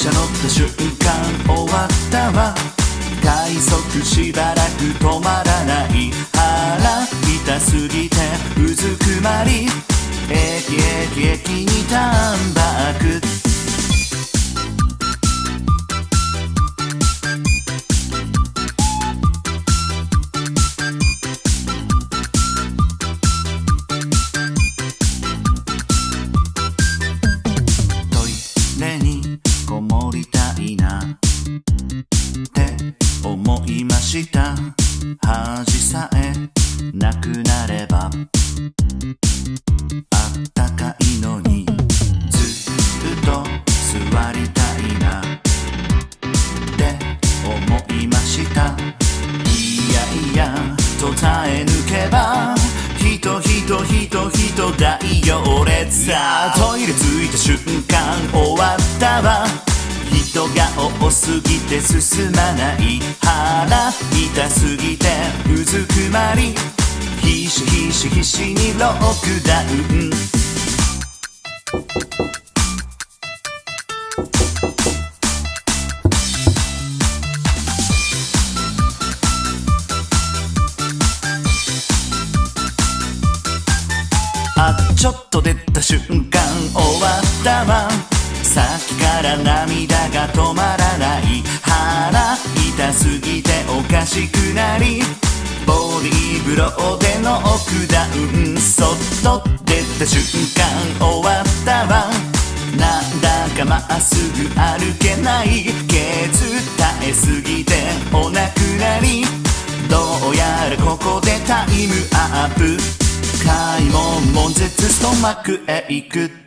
車乗った瞬間終わったわ。快速しばらく止まらない。腹痛すぎてうずくまり、駅にターンバック。トイレにこもりたいなって思いました。恥さえなくなればあったかいのに、ずっと座りたいなって思いました。いやと耐え抜けば人大行列さ。トイレ着いた瞬間終わったわ。人が多すぎて進まない。腹痛すぎてうずくまり、必死にロックダウン。ちょっと出た瞬間終わったわ。さっきから涙が止まらない。腹痛すぎておかしくなり、ボディーブローでノックダウン。そっと出た瞬間終わったわ。なんだかまっすぐ歩けない。ケツ耐えすぎてお亡くなり、どうやらここでタイムアップ。買い物もん絶ストマックへ行く。